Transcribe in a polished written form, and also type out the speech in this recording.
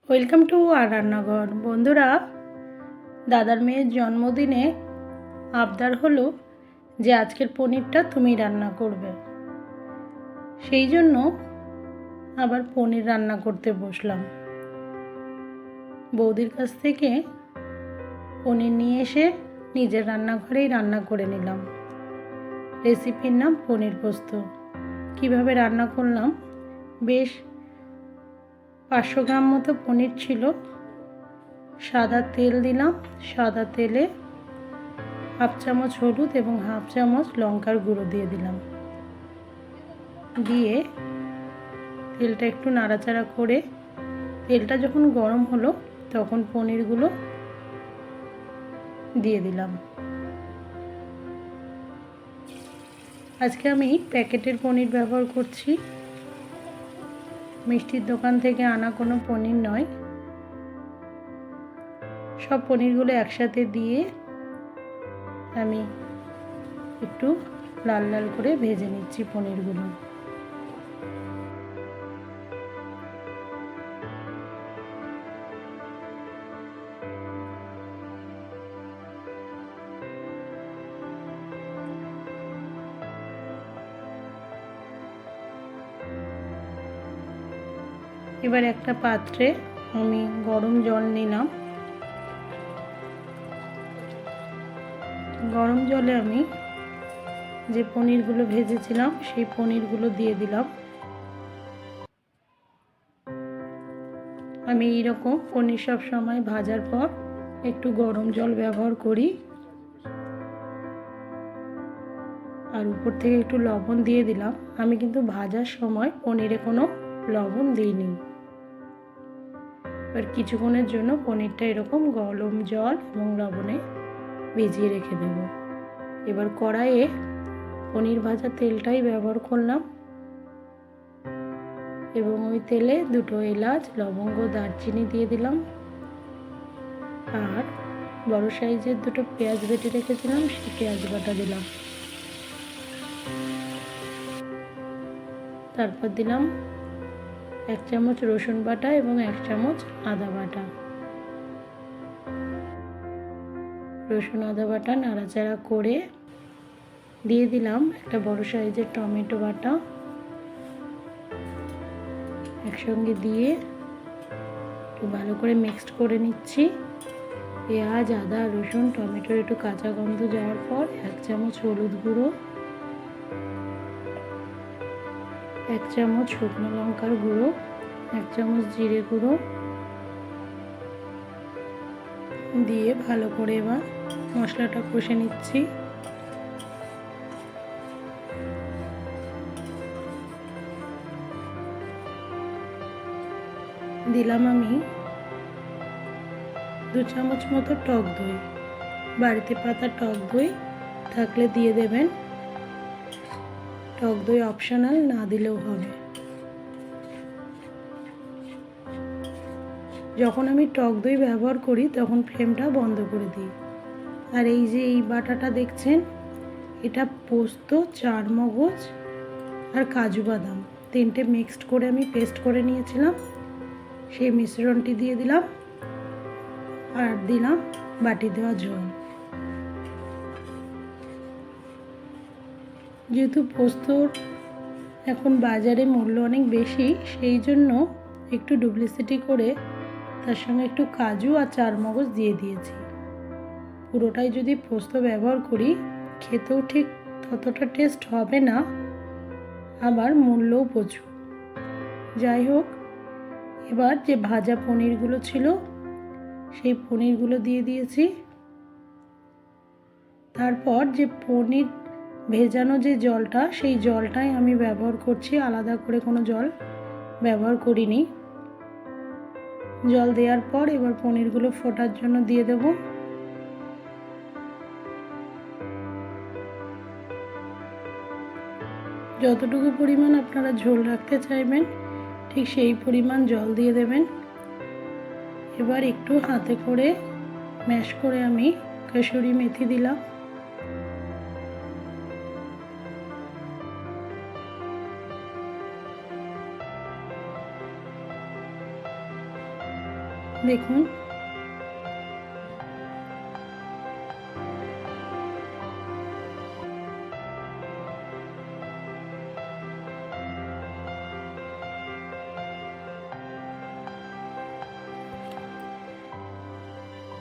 Welcome to আর রান্নাঘর। বন্ধুরা, দাদার মেয়ের জন্মদিনে আবদার হলো যে আজকের পনিরটা তুমি রান্না করবে। সেই জন্য আবার পনির রান্না করতে বসলাম। বৌদির কাছ থেকে পনির নিয়ে এসে নিজের রান্নাঘরেই রান্না করে নিলাম। রেসিপির নাম পনির পোস্ত। কিভাবে রান্না করলাম, বেশ 500 গ্রাম মতো পনির ছিল। সাদা তেল দিলাম, সাদা তেলে হাফ চামচ হলুদ এবং হাফ চামচ লঙ্কার গুঁড়ো দিয়ে দিলাম। দিয়ে তেলটা একটু নাড়াচাড়া করে তেলটা যখন গরম হলো তখন পনিরগুলো দিয়ে দিলাম। আজকে আমি প্যাকেটের পনির ব্যবহার করছি, মিষ্টির দোকান থেকে আনা কোনো পনির নয়। সব পনিরগুলো একসাথে দিয়ে আমি একটু লাল লাল করে ভেজে নিচ্ছি পনিরগুলো। এবার একটা পাত্রে আমি গরম জল নিলাম। গরম জলে আমি যে পনিরগুলো ভেজেছিলাম সেই পনিরগুলো দিয়ে দিলাম। আমি এইরকম পনির সব সময় ভাজার পর একটু গরম জল ব্যবহার করি, আর উপর থেকে একটু লবণ দিয়ে দিলাম। আমি কিন্তু ভাজার সময় পনিরে কোনো লবণ দিইনি। এবার কিছুক্ষণের জন্য পনিরটা এরকম গরম জল এবং লবণে ভিজিয়ে রেখে দেব। এবার কড়াইয়ে পনির ভাজা তেলটাই ব্যবহার করলাম এবং ওই তেলে দুটো এলাচ, লবঙ্গ, দারচিনি দিয়ে দিলাম। আর বড় সাইজের দুটো পেঁয়াজ বেটে রেখেছিলাম, সেই পেঁয়াজ বাটা দিলাম। তারপর দিলাম 1 চামচ রসুন বাটা এবং 1 চামচ আদা বাটা। রসুন আদা বাটা নাড়াচাড়া করে দিয়ে দিলাম একটা বড় সাইজের টমেটো বাটা। একসঙ্গে দিয়ে একটু ভালো করে মিক্সড করে নিচ্ছি। পেঁয়াজ, আদা, রসুন, টমেটোর একটু কাঁচা গন্ধ যাওয়ার পর 1 চামচ হলুদ গুঁড়ো, 1 চামচ শুকনো লঙ্কার গুঁড়ো, 1 চামচ জিরে গুঁড়ো দিয়ে ভালো করে এবার মশলাটা কষে নিচ্ছি। দিলাম আমি 2 চামচ মতো টক দই। বাড়িতে পাতা টক দই থাকলে দিয়ে দেবেন, টক দই অপশনাল, না দিলেও হবে। যখন আমি টক দই ব্যবহার করি তখন ফ্লেমটা বন্ধ করে দিই। আর এই যে এই বাটাটা দেখছেন, এটা পোস্ত, চারমগজ আর কাজু বাদাম 3টে মিক্সড করে আমি পেস্ট করে নিয়েছিলাম। সেই মিশ্রণটি দিয়ে দিলাম আর দিলাম বাটি দেওয়া জল। যেহেতু পোস্তর এখন বাজারে মূল্য অনেক বেশি, সেই জন্য একটু ডুপ্লিসিটি করে তার সঙ্গে একটু কাজু আর চারমগজ দিয়ে দিয়েছি। পুরোটাই যদি পোস্ত ব্যবহার করি খেতেও ঠিক ততটা টেস্ট হবে না, আবার মূল্যও প্রচুর। যাই হোক, এবার যে ভাজা পনিরগুলো ছিল সেই পনিরগুলো দিয়ে দিয়েছি। তারপর যে পনির ভেজানো যে জলটা, সেই জলটাই আমি ব্যবহার করছি, আলাদা করে কোনো জল ব্যবহার করিনি। জল দেওয়ার পর এবার পনিরগুলো ফোটার জন্য দিয়ে দেব। যতটুকু পরিমাণ আপনারা ঝোল রাখতে চাইবেন ঠিক সেই পরিমাণ জল দিয়ে দেবেন। এবার একটু হাতে করে ম্যাশ করে আমি কসুরি মেথি দিলাম। দেখুন